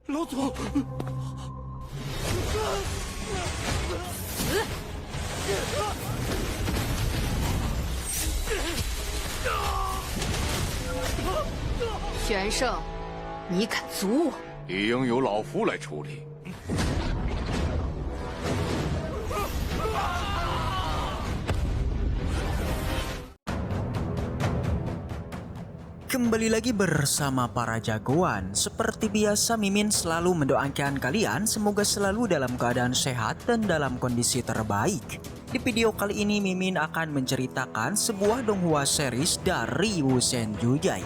老祖，玄圣，你敢阻我？理应由老夫来处理。 Kembali lagi bersama para jagoan. Seperti biasa, Mimin selalu mendoakan kalian semoga selalu dalam keadaan sehat dan dalam kondisi terbaik. Di video kali ini Mimin akan menceritakan sebuah donghua series dari Wusen Jujai.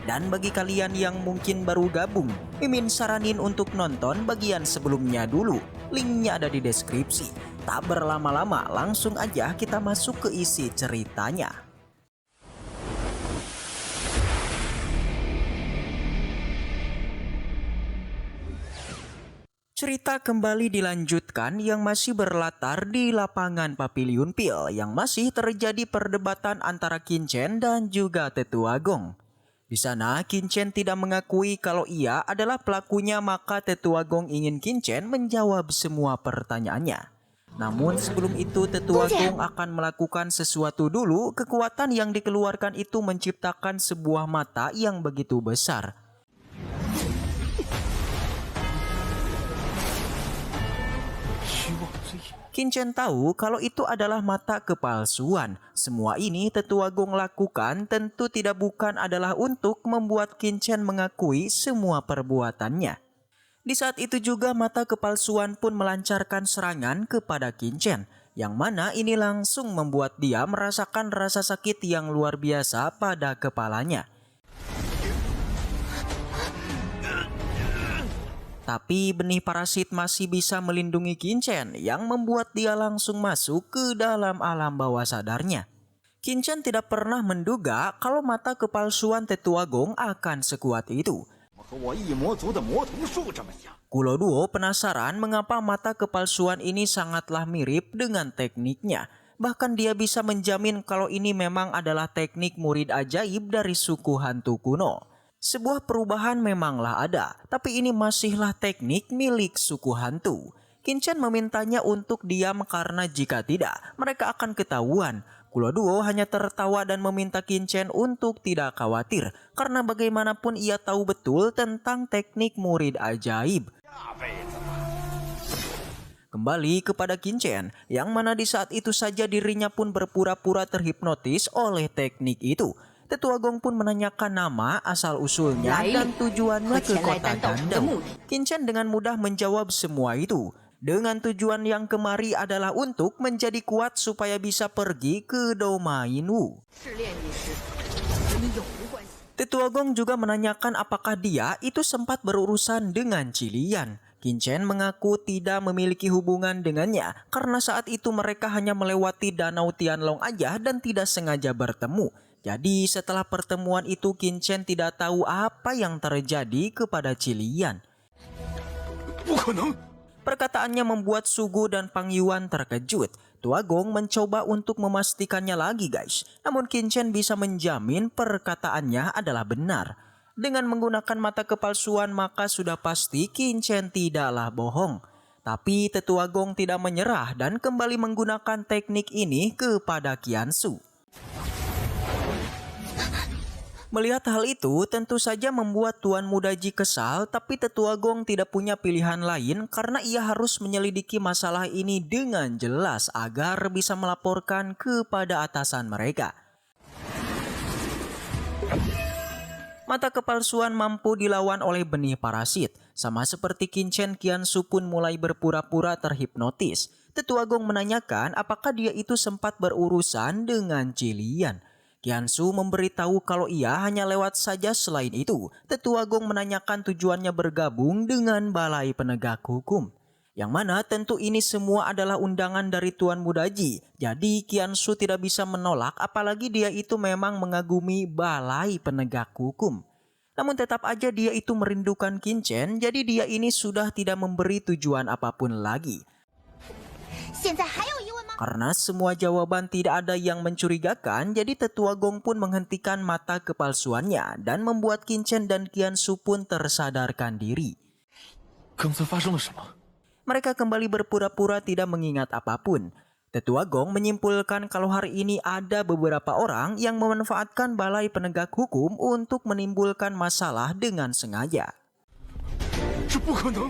Dan bagi kalian yang mungkin baru gabung, Mimin saranin untuk nonton bagian sebelumnya dulu. Linknya ada di deskripsi. Tak berlama-lama, langsung aja kita masuk ke isi ceritanya. Cerita kembali dilanjutkan yang masih berlatar di lapangan Papiliun Pil yang masih terjadi perdebatan antara Qinchen dan juga Tetua Gong. Di sana Qinchen tidak mengakui kalau ia adalah pelakunya, maka Tetua Gong ingin Qinchen menjawab semua pertanyaannya. Namun sebelum itu Tetua Gong akan melakukan sesuatu dulu. Kekuatan yang dikeluarkan itu menciptakan sebuah mata yang begitu besar. Qinchen tahu kalau itu adalah mata kepalsuan. Semua ini Tetua Gong lakukan tentu tidak bukan adalah untuk membuat Qinchen mengakui semua perbuatannya. Di saat itu juga mata kepalsuan pun melancarkan serangan kepada Qinchen, yang mana ini langsung membuat dia merasakan rasa sakit yang luar biasa pada kepalanya. Tapi benih parasit masih bisa melindungi Qinchen yang membuat dia langsung masuk ke dalam alam bawah sadarnya. Qinchen tidak pernah menduga kalau mata kepalsuan Tetua Gong akan sekuat itu. Kulo Duo penasaran mengapa mata kepalsuan ini sangatlah mirip dengan tekniknya. Bahkan dia bisa menjamin kalau ini memang adalah teknik murid ajaib dari suku hantu kuno. Sebuah perubahan memanglah ada, tapi ini masihlah teknik milik suku hantu. Qinchen memintanya untuk diam karena jika tidak, mereka akan ketahuan. Kulo Duo hanya tertawa dan meminta Qinchen untuk tidak khawatir, karena bagaimanapun ia tahu betul tentang teknik murid ajaib. Kembali kepada Qinchen, yang mana di saat itu saja dirinya pun berpura-pura terhipnotis oleh teknik itu. Tetua Gong pun menanyakan nama, asal-usulnya, dan tujuannya ke kota Gandau. Qinchen dengan mudah menjawab semua itu. Dengan tujuan yang kemari adalah untuk menjadi kuat supaya bisa pergi ke domain Wu. Tetua Gong juga menanyakan apakah dia itu sempat berurusan dengan Cilian. Qinchen mengaku tidak memiliki hubungan dengannya karena saat itu mereka hanya melewati Danau Tianlong aja dan tidak sengaja bertemu. Jadi setelah pertemuan itu Qinchen tidak tahu apa yang terjadi kepada Cilian. Perkataannya membuat Sugu dan Pang Yuan terkejut. Tua Gong mencoba untuk memastikannya lagi guys. Namun Qinchen bisa menjamin perkataannya adalah benar. Dengan menggunakan mata kepalsuan maka sudah pasti Qinchen tidaklah bohong. Tapi Tetua Gong tidak menyerah dan kembali menggunakan teknik ini kepada Qiansu. Melihat hal itu tentu saja membuat Tuan Muda Ji kesal, tapi Tetua Gong tidak punya pilihan lain karena ia harus menyelidiki masalah ini dengan jelas agar bisa melaporkan kepada atasan mereka. Mata kepalsuan mampu dilawan oleh benih parasit. Sama seperti Qinchen, Qiansu pun mulai berpura-pura terhipnotis. Tetua Gong menanyakan apakah dia itu sempat berurusan dengan Cilian. Qiansu memberitahu kalau ia hanya lewat saja. Selain itu, Tetua Gong menanyakan tujuannya bergabung dengan Balai Penegak Hukum. Yang mana tentu ini semua adalah undangan dari Tuan Muda Ji. Jadi Qiansu tidak bisa menolak apalagi dia itu memang mengagumi Balai Penegak Hukum. Namun tetap aja dia itu merindukan Qinchen, jadi dia ini sudah tidak memberi tujuan apapun lagi. Karena semua jawaban tidak ada yang mencurigakan, jadi Tetua Gong pun menghentikan mata kepalsuannya dan membuat Qinchen dan Qiansu pun tersadarkan diri. 刚才发生了什么？ Mereka kembali berpura-pura tidak mengingat apapun. Tetua Gong menyimpulkan kalau hari ini ada beberapa orang yang memanfaatkan balai penegak hukum untuk menimbulkan masalah dengan sengaja. 这不可能！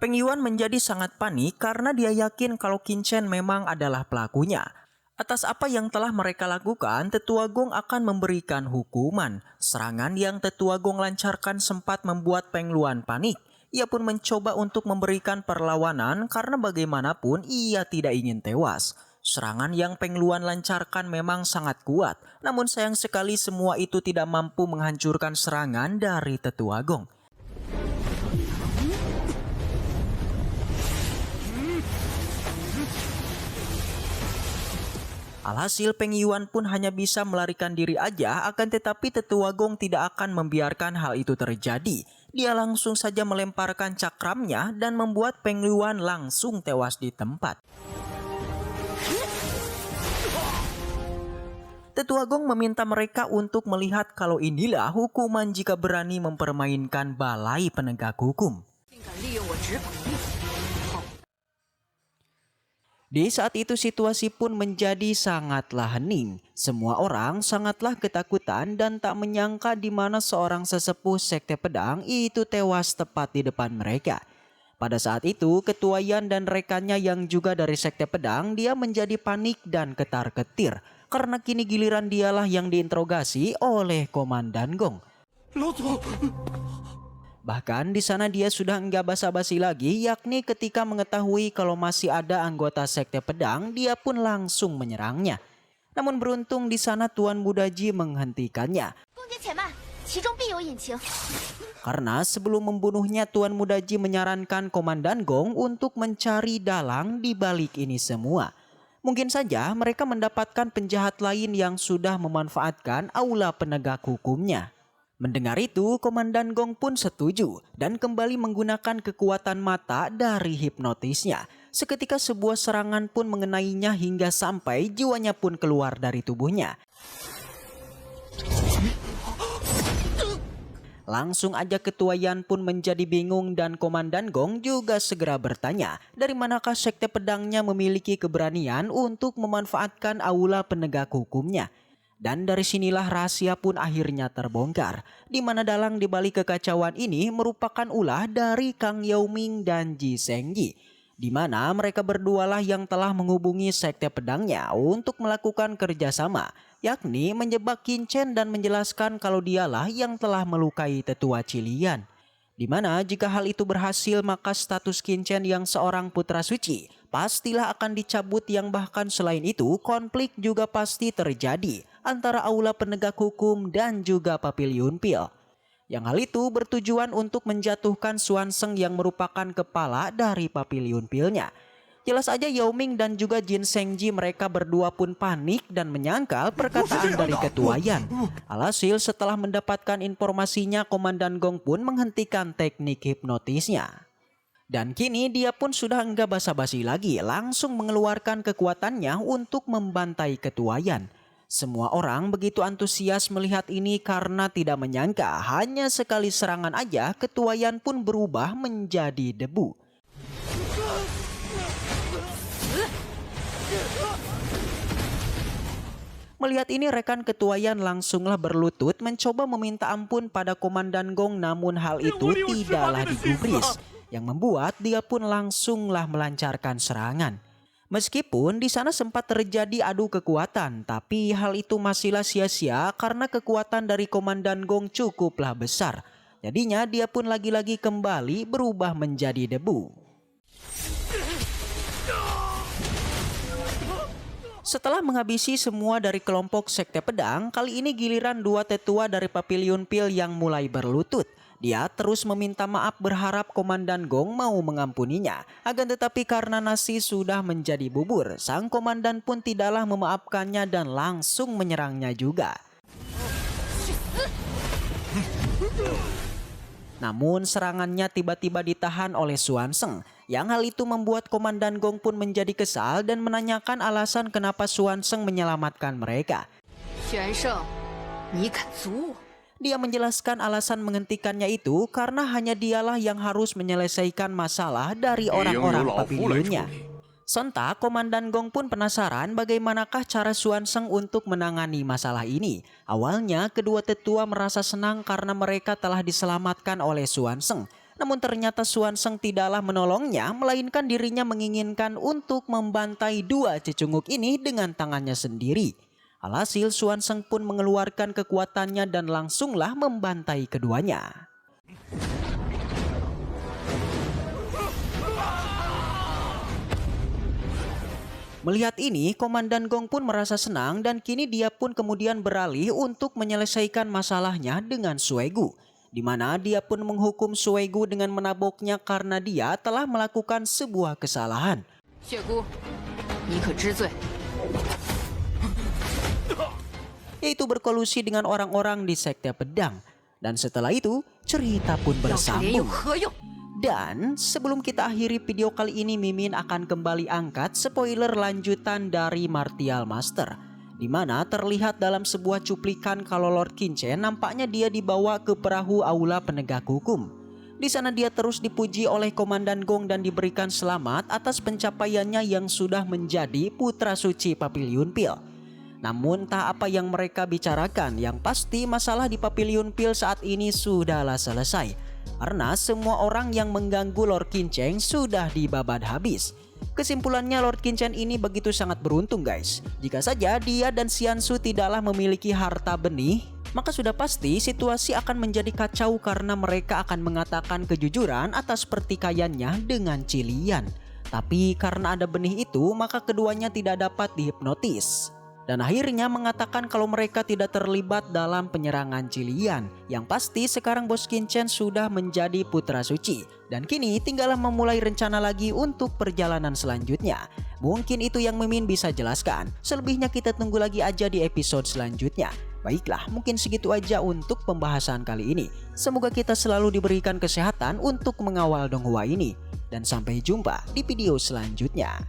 Peng Yuan menjadi sangat panik karena dia yakin kalau Qin Chen memang adalah pelakunya. Atas apa yang telah mereka lakukan, Tetua Gong akan memberikan hukuman. Serangan yang Tetua Gong lancarkan sempat membuat Peng Luan panik. Ia pun mencoba untuk memberikan perlawanan karena bagaimanapun ia tidak ingin tewas. Serangan yang Peng Luan lancarkan memang sangat kuat, namun sayang sekali semua itu tidak mampu menghancurkan serangan dari Tetua Gong. Alhasil Peng Yuan pun hanya bisa melarikan diri aja, akan tetapi Tetua Gong tidak akan membiarkan hal itu terjadi. Dia langsung saja melemparkan cakramnya dan membuat Peng Yuan langsung tewas di tempat. Tetua Gong meminta mereka untuk melihat kalau inilah hukuman jika berani mempermainkan balai penegak hukum. 竟敢利用我执法的力量！ Di saat itu situasi pun menjadi sangatlah hening. Semua orang sangatlah ketakutan dan tak menyangka di mana seorang sesepuh sekte pedang itu tewas tepat di depan mereka. Pada saat itu, Ketua Yan dan rekannya yang juga dari sekte pedang, dia menjadi panik dan ketar-ketir karena kini giliran dialah yang diinterogasi oleh Komandan Gong. 老祖， Bahkan di sana dia sudah enggak basa-basi lagi, yakni ketika mengetahui kalau masih ada anggota sekte pedang, dia pun langsung menyerangnya. Namun beruntung di sana Tuan Mudaji menghentikannya. 攻击且慢，其中必有隐情。 Karena sebelum membunuhnya, Tuan Mudaji menyarankan Komandan Gong untuk mencari dalang di balik ini semua. Mungkin saja mereka mendapatkan penjahat lain yang sudah memanfaatkan aula penegak hukumnya. Mendengar itu, Komandan Gong pun setuju dan kembali menggunakan kekuatan mata dari hipnotisnya. Seketika sebuah serangan pun mengenainya hingga sampai jiwanya pun keluar dari tubuhnya. Langsung aja Ketua Yan pun menjadi bingung dan Komandan Gong juga segera bertanya dari manakah sekte pedangnya memiliki keberanian untuk memanfaatkan aula penegak hukumnya. Dan dari sinilah rahasia pun akhirnya terbongkar, di mana dalang di balik kekacauan ini merupakan ulah dari Kang Yaoming dan Ji Shengji, di mana mereka berdualah yang telah menghubungi sekte pedangnya untuk melakukan kerjasama, yakni menjebak Qin Chen dan menjelaskan kalau dialah yang telah melukai tetua Qilian. Di mana jika hal itu berhasil maka status Qin Chen yang seorang putra suci pastilah akan dicabut, yang bahkan selain itu konflik juga pasti terjadi antara aula penegak hukum dan juga Papiliun Pil. Yang hal itu bertujuan untuk menjatuhkan Xuanzeng yang merupakan kepala dari Papiliun Pilnya. Jelas aja Yaoming dan juga Jin Shengji mereka berdua pun panik dan menyangkal perkataan dari Ketua Yan. Alhasil setelah mendapatkan informasinya, Komandan Gong pun menghentikan teknik hipnotisnya. Dan kini dia pun sudah enggak basa-basi lagi, langsung mengeluarkan kekuatannya untuk membantai Ketua Yan. Semua orang begitu antusias melihat ini karena tidak menyangka hanya sekali serangan aja Ketua Yan pun berubah menjadi debu. Melihat ini rekan Ketua Yan langsunglah berlutut mencoba meminta ampun pada Komandan Gong, namun hal itu tidaklah digubris, yang membuat dia pun langsunglah melancarkan serangan. Meskipun di sana sempat terjadi adu kekuatan, tapi hal itu masihlah sia-sia karena kekuatan dari Komandan Gong cukuplah besar. Jadinya dia pun lagi-lagi kembali berubah menjadi debu. Setelah menghabisi semua dari kelompok sekte pedang, kali ini giliran dua tetua dari Papiliun Pil yang mulai berlutut. Dia terus meminta maaf berharap Komandan Gong mau mengampuninya. Akan tetapi karena nasi sudah menjadi bubur, sang komandan pun tidaklah memaafkannya dan langsung menyerangnya juga. Namun serangannya tiba-tiba ditahan oleh Xuanzeng. Yang hal itu membuat Komandan Gong pun menjadi kesal dan menanyakan alasan kenapa Xuanzeng menyelamatkan mereka. 玄圣，你敢阻我？ Dia menjelaskan alasan menghentikannya itu karena hanya dialah yang harus menyelesaikan masalah dari orang-orang pavilionnya. Sontak, Komandan Gong pun penasaran bagaimanakah cara Xuanzeng untuk menangani masalah ini. Awalnya, kedua tetua merasa senang karena mereka telah diselamatkan oleh Xuanzeng. Namun ternyata Xuanzeng tidaklah menolongnya, melainkan dirinya menginginkan untuk membantai dua cecunguk ini dengan tangannya sendiri. Alhasil, Xuanzeng pun mengeluarkan kekuatannya dan langsunglah membantai keduanya. Melihat ini, Komandan Gong pun merasa senang dan kini dia pun kemudian beralih untuk menyelesaikan masalahnya dengan Suegu, di mana dia pun menghukum Suegu dengan menaboknya karena dia telah melakukan sebuah kesalahan. 血姑，你可知罪？ Yaitu berkolusi dengan orang-orang di Sekte Pedang. Dan setelah itu, cerita pun 要是连有 bersambung. 何用？ Dan sebelum kita akhiri video kali ini, Mimin akan kembali angkat spoiler lanjutan dari Martial Master, di mana terlihat dalam sebuah cuplikan kalau Lord Qingchen nampaknya dia dibawa ke perahu aula penegak hukum. Di sana dia terus dipuji oleh Komandan Gong dan diberikan selamat atas pencapaiannya yang sudah menjadi putra suci Papiliun Pil. Namun entah apa yang mereka bicarakan, yang pasti masalah di Papiliun Pil saat ini sudahlah selesai. Karena semua orang yang mengganggu Lord Qingchen sudah dibabat habis. Kesimpulannya, Lord Qingchen ini begitu sangat beruntung guys. Jika saja dia dan Xiansu tidaklah memiliki harta benih, maka sudah pasti situasi akan menjadi kacau karena mereka akan mengatakan kejujuran atas pertikaiannya dengan Qilian. Tapi karena ada benih itu, maka keduanya tidak dapat dihipnotis. Dan akhirnya mengatakan kalau mereka tidak terlibat dalam penyerangan Qilian. Yang pasti sekarang Bos Qingchen sudah menjadi putra suci. Dan kini tinggallah memulai rencana lagi untuk perjalanan selanjutnya. Mungkin itu yang Mimin bisa jelaskan. Selebihnya kita tunggu lagi aja di episode selanjutnya. Baiklah, mungkin segitu aja untuk pembahasan kali ini. Semoga kita selalu diberikan kesehatan untuk mengawal Donghua ini. Dan sampai jumpa di video selanjutnya.